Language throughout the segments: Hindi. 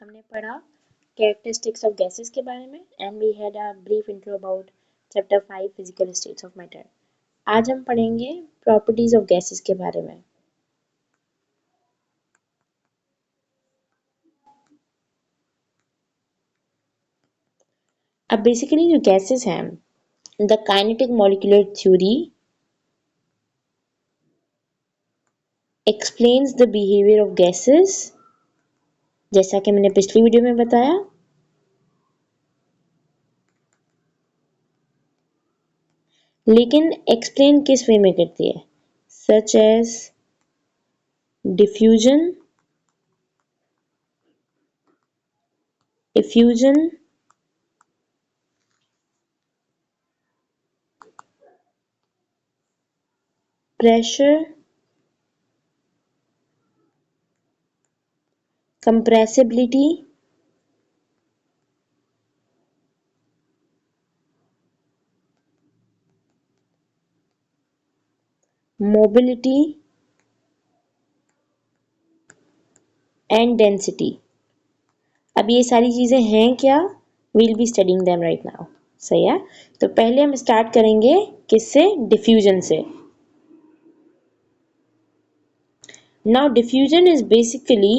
हमने पढ़ा कैरेक्टरिस्टिक्स ऑफ गैसेस के बारे में and we had a brief intro about chapter 5 physical states of matter. आज हम पढ़ेंगे प्रॉपर्टीज ऑफ गैसेस के बारे में। अब बेसिकली जो गैसेस हैं, the kinetic molecular theory explains the behaviour of gases, जैसा कि मैंने पिछली वीडियो में बताया। लेकिन एक्सप्लेन किस वे में करती है, such as diffusion, effusion, pressure, compressibility, mobility and density। अब ये सारी चीजें हैं क्या? we'll be studying them right now। सही है, तो पहले हम स्टार्ट करेंगे किससे? डिफ्यूजन से। Now diffusion is basically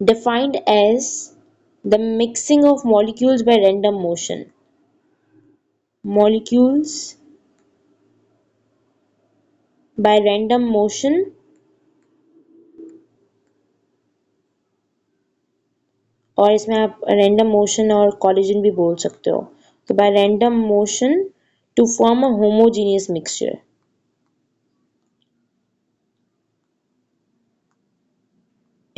defined as the mixing of molecules by random motion। Molecules by random motion और इसमें आप रैंडम मोशन और कॉलिजन भी बोल सकते हो। तो by random motion to form a homogeneous mixture.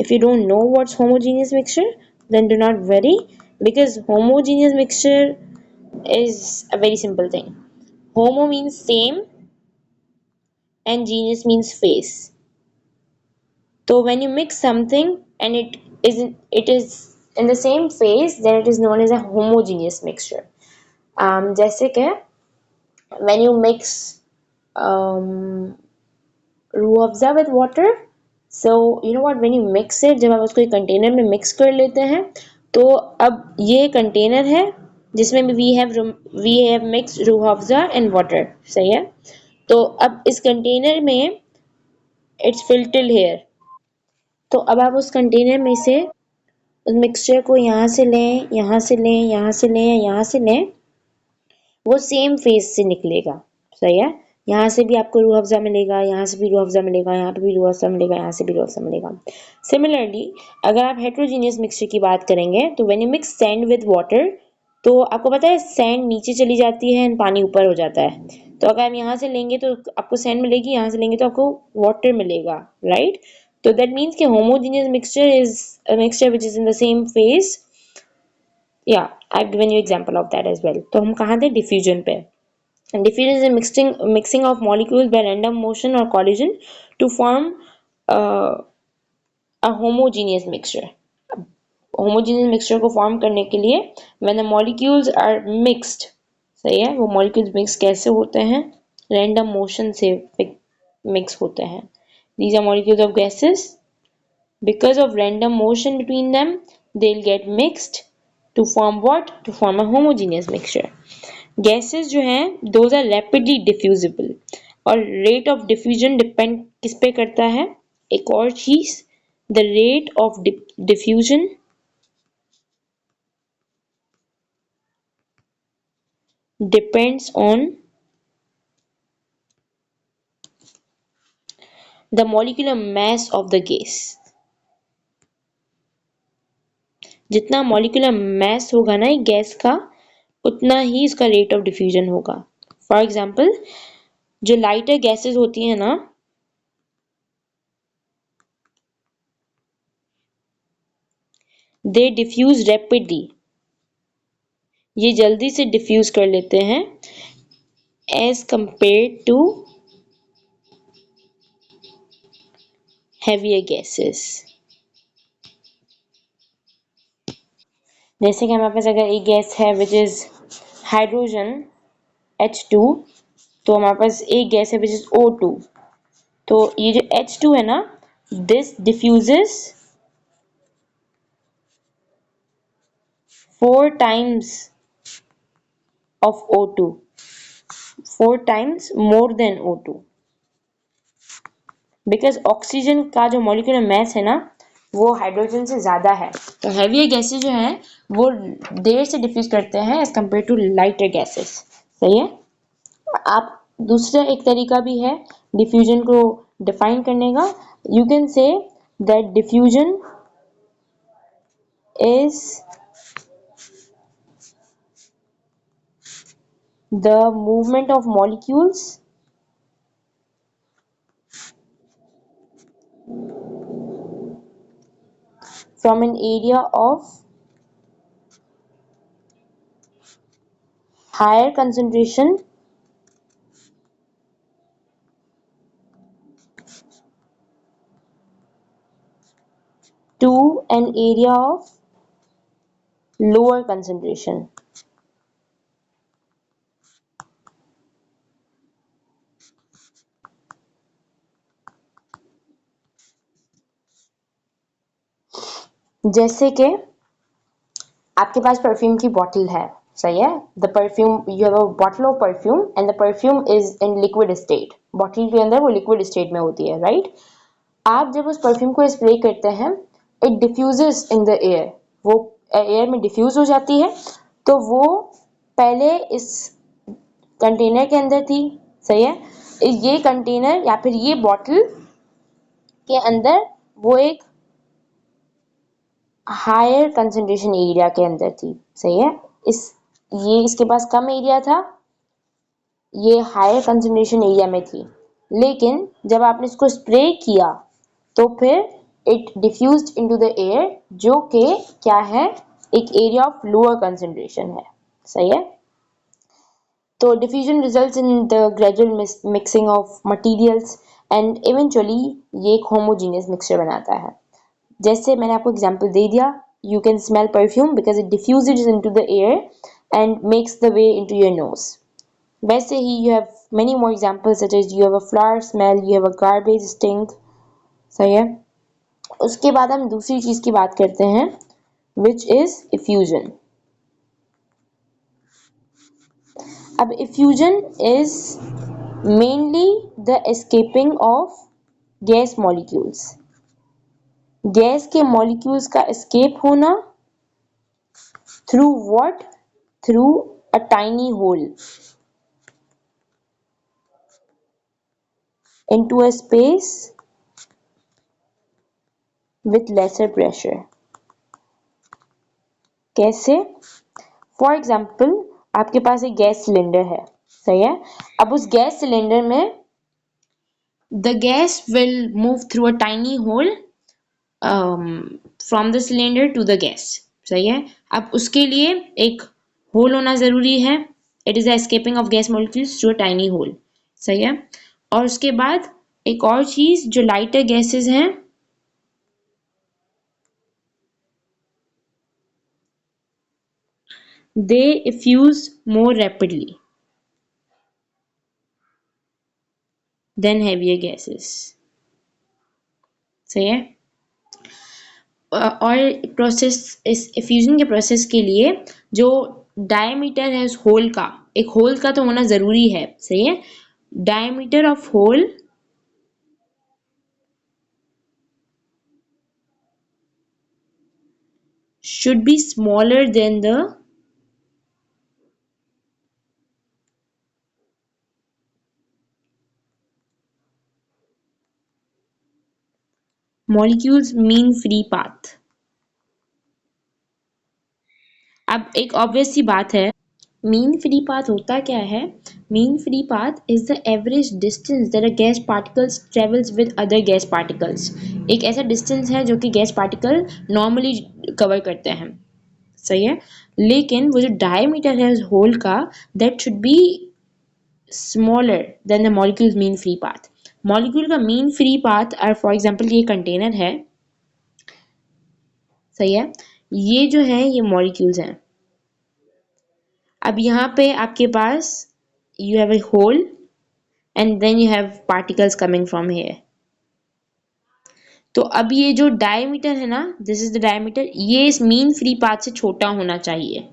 If you don't know what's homogeneous mixture, then do not worry, because homogeneous mixture is a very simple thing. Homo means same and genius means phase. So when you mix something and it is in the same phase, then it is known as a homogeneous mixture। जैसे कि when you mix Rooh Afza with water, so you know what, when you mix it, जब आप उसको एक कंटेनर में मिक्स कर लेते हैं, तो अब ये कंटेनर है जिसमें we have mix Rooh Afza and water. सही है, तो अब इस कंटेनर में इट्स फिल्टर्ड हेयर, तो अब आप उस कंटेनर में से उस मिक्सचर को यहाँ से लें, यहाँ से लें, यहाँ से लें, यहाँ से लें, वो सेम फेस से निकलेगा। सही है, यहाँ से भी आपको रूह अफ़ज़ा मिलेगा, यहाँ से भी रूह अफ़ज़ा मिलेगा, यहाँ पे भी रूह अफ़ज़ा मिलेगा, यहाँ से भी रूह अफ़ज़ा मिलेगा। सिमिलरली अगर आप हेट्रोजीनियस मिक्सचर की बात करेंगे, तो when you mix sand with water, तो आपको पता है सैंड नीचे चली जाती है एंड पानी ऊपर हो जाता है। तो अगर हम यहाँ से लेंगे तो आपको सैंड मिलेगी, यहाँ से लेंगे तो आपको वाटर मिलेगा, राइट। तो दैट मीन्स कि homogeneous mixture is a mixture which is in the same phase. या I've given you example of that as well। तो हम कहाँ थे? डिफ्यूजन पे। Diffusion is a mixing of molecules by random motion or collision to form uh, a homogeneous mixture। homogeneous mixture को form करने के लिए when the molecules are mixed, सही है, वो molecules mix कैसे होते हैं? random motion से mix होते हैं। These are molecules of gases। Because of random motion between them, they'll get mixed to form what? To form a homogeneous mixture। Gases जो हैं दोज आर रैपिडली डिफ्यूजिबल, और रेट ऑफ डिफ्यूजन डिपेंड किस पे करता है? एक और चीज, the rate of diffusion depends on the molecular mass of the gas. जितना मॉलिक्यूलर मास होगा ना एक गैस का, उतना ही इसका रेट ऑफ डिफ्यूजन होगा। फॉर एग्जाम्पल, जो लाइटर गैसेस होती हैं ना, दे डिफ्यूज रैपिडली, ये जल्दी से डिफ्यूज कर लेते हैं as compare to heavier gases। जैसे कि हमारे पास अगर एक गैस है विच इज हाइड्रोजन H2, तो हमारे पास एक गैस है विच इज O2, तो ये जो H2 है ना, this diffuses 4 times of O2, 4 times more than O2, because oxygen का जो मॉलिक्यूलर मास है ना वो हाइड्रोजन से ज्यादा है, तो हैवियर गैसेस जो हैं वो देर से डिफ्यूज करते हैं as compare to lighter gases. सही है। आप दूसरा एक तरीका भी है डिफ्यूजन को डिफाइन करने का। You can say that diffusion is the movement of molecules from an area of higher concentration to an area of lower concentration। जैसे कि आपके पास परफ्यूम की बॉटल है, सही है। The perfume, you have a bottle of perfume and the perfume is in liquid state, bottle के अंदर वो लिक्विड स्टेट में होती है, राइट। आप जब उस परफ्यूम को स्प्रे करते हैं, it diffuses in the air, वो एयर में डिफ्यूज हो जाती है। तो वो पहले इस कंटेनर के अंदर थी, सही है। ये कंटेनर या फिर ये बॉटल के अंदर वो एक हायर कंसंट्रेशन एरिया के अंदर थी, सही है। इस ये इसके पास कम एरिया था, ये हायर कंसंट्रेशन एरिया में थी, लेकिन जब आपने इसको स्प्रे किया तो फिर it diffused into the air, जो कि क्या है, एक एरिया ऑफ लोअर कंसंट्रेशन है, सही है। तो diffusion results in the gradual mixing of materials and eventually ये एक होमोजीनियस मिक्सचर बनाता है। जैसे मैंने आपको एग्जांपल दे दिया, you can smell perfume because it diffuses into the air and makes the way into your nose. वैसे ही you have many more examples such as you have a flower smell, you have a garbage stink, सही है। उसके बाद हम दूसरी चीज की बात करते हैं which is effusion। अब effusion is mainly the escaping of gas molecules, gas के मॉलिक्यूल्स का escape होना through what, through a tiny hole into a space with lesser pressure। कैसे? फॉर एग्जाम्पल आपके पास एक गैस सिलेंडर है, सही है। अब उस गैस सिलेंडर में the gas will move through a tiny hole from the cylinder to the gas, सही है। अब उसके लिए एक होल होना जरूरी है, it is the escaping of gas molecules through a tiny hole, सही है। और उसके बाद एक और चीज, जो लाइटर गैसेस हैं they effuse more rapidly than heavier gases, सही है। और प्रोसेस, इस इफ्यूजन के प्रोसेस के लिए जो डायमीटर है उस होल का, एक होल का तो होना जरूरी है, सही है। Diameter of hole should be smaller than the molecule's mean free path। अब एक ऑब्वियस सी बात है, मीन फ्री पाथ होता क्या है? Mean free path is the average distance that a gas particles travels with other gas particles. एक ऐसा डिस्टेंस है जो कि गैस पार्टिकल नॉर्मली कवर करते हैं, सही है। लेकिन वो जो डायमीटर है उस होल का, that should be smaller than the molecules mean free path. Molecule का मीन फ्री पाथ, और फॉर एग्जांपल ये कंटेनर है, सही है। ये जो है ये मॉलिक्यूल्स हैं। अब यहाँ पे आपके पास you have a hole and then you have particles coming from here, तो अब ये जो डायमीटर है ना, दिस इज द डायमीटर, ये इस मीन फ्री पाथ से छोटा होना चाहिए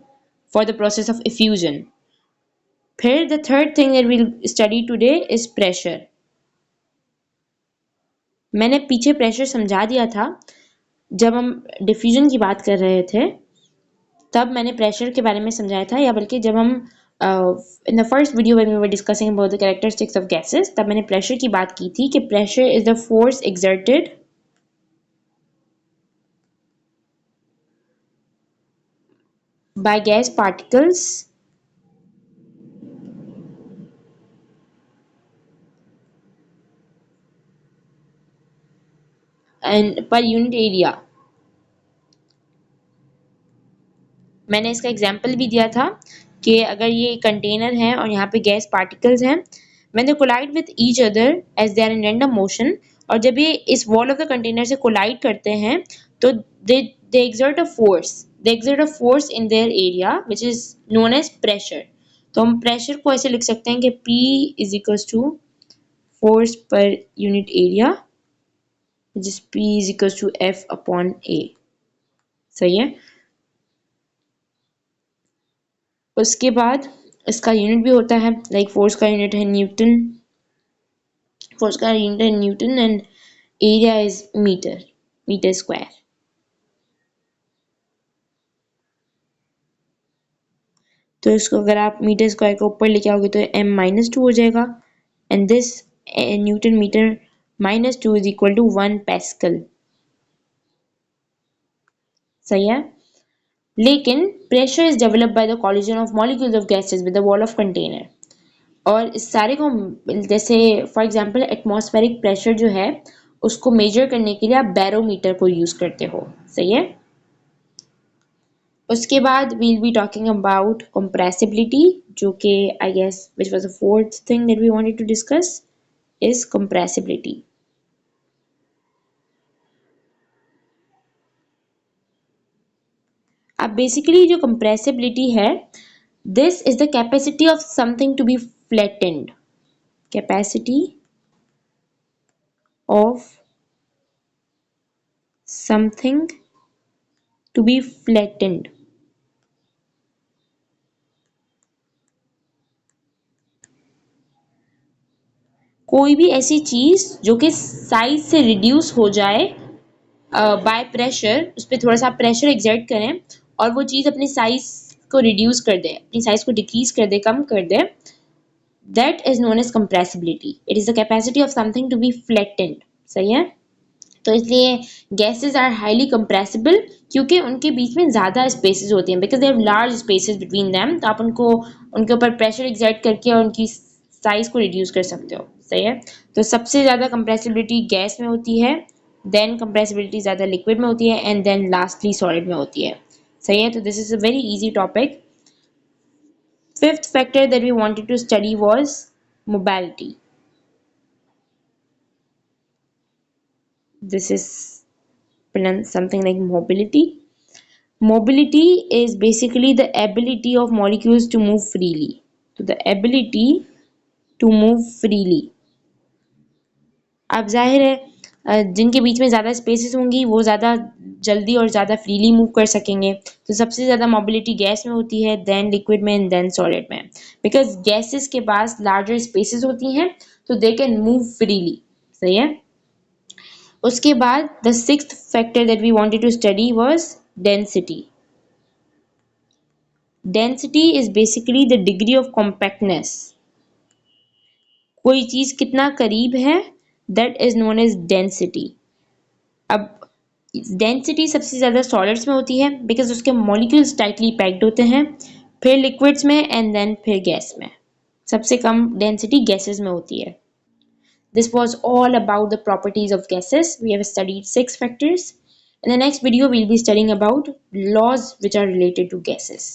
for the process of effusion. फिर the third thing that will study today is pressure. मैंने पीछे प्रेशर समझा दिया था जब हम डिफ्यूजन की बात कर रहे थे, तब मैंने प्रेशर के बारे में समझाया था, या बल्कि जब हम in the first video when we were discussing about the characteristics of gases, तब मैंने प्रेशर की बात की थी कि pressure is the force exerted by gas particles and per unit area। मैंने इसका एग्जांपल भी दिया था कि अगर ये कंटेनर है और यहाँ पे गैस पार्टिकल्स हैं, when they collide with each other as they are in random motion, और जब ये इस वॉल ऑफ द कंटेनर से कोलाइड करते हैं तो they exert a force, they exert a force in their area which is known as pressure। तो हम प्रेशर को ऐसे लिख सकते हैं कि P is equals to force per unit area which is P is equals to F upon A। सही है। उसके बाद इसका यूनिट भी होता है, लाइक फोर्स का यूनिट है न्यूटन, फोर्स का यूनिट है newton and area is metre, metre square. तो इसको अगर आप मीटर स्क्वायर को ऊपर लेके आओगे तो m-2 हो जाएगा and this newton metre -2 is equal to 1 pascal. सही है। लेकिन pressure is developed by the collision of molecules of gases with the wall of container. और इस सारे को, जैसे फॉर एग्जांपल एटमॉस्फेरिक प्रेशर जो है उसको मेजर करने के लिए आप बैरोमीटर को यूज करते हो। सही है। उसके बाद we'll be talking about compressibility, जो कि I guess which was the fourth thing that we wanted to discuss is compressibility। अब बेसिकली जो compressibility है, this is the capacity of something to be flattened, capacity of something to be flattened। कोई भी ऐसी चीज जो कि साइज से रिड्यूस हो जाए बाय प्रेशर, उस पर थोड़ा सा प्रेशर एक्सर्ट करें और वो चीज़ अपनी साइज को रिड्यूस कर दे, अपनी साइज को डिक्रीज कर दे, कम कर दे, that is known as compressibility. It is the capacity of something to be flattened. सही है। तो इसलिए गैसेस आर हाईली कंप्रेसिबल क्योंकि उनके बीच में ज़्यादा स्पेसेस होती हैं, because they have large spaces between them. तो आप उनको उनके ऊपर प्रेशर एक्सर्ट करके और उनकी साइज को रिड्यूस कर सकते हो। सही है। तो सबसे ज़्यादा कंप्रेसिबिलिटी गैस में होती है, देन कंप्रेसिबिलिटी ज़्यादा लिक्विड में होती है एंड देन लास्टली सॉलिड में होती है। सही है। तो this is a very easy topic. Fifth factor that we wanted to study was mobility. This is something like mobility. Mobility is basically the ability of molecules to move freely. So the ability to move freely। अब जाहिर है जिनके बीच में ज़्यादा स्पेसेस होंगी वो ज़्यादा जल्दी और ज़्यादा फ्रीली मूव कर सकेंगे। तो सबसे ज़्यादा मोबिलिटी गैस में होती है, देन लिक्विड में एंड देन सॉलिड में, बिकॉज गैसेस के पास लार्जर स्पेसेस होती हैं तो दे कैन मूव फ्रीली। सही है। उसके बाद the sixth factor that we wanted to study was density. Density is basically the degree of compactness. कोई चीज कितना करीब है, that is known as density. अब डेंसिटी सबसे ज्यादा सॉलिड्स में होती है बिकॉज उसके मॉलिक्यूल्स टाइटली पैक्ड होते हैं, फिर लिक्विड्स में एंड देन फिर गैस में। सबसे कम डेंसिटी गैसेस में होती है। This was all about the properties of gases. We have studied 6 factors. In the next video, we'll be studying about laws which are related to gases.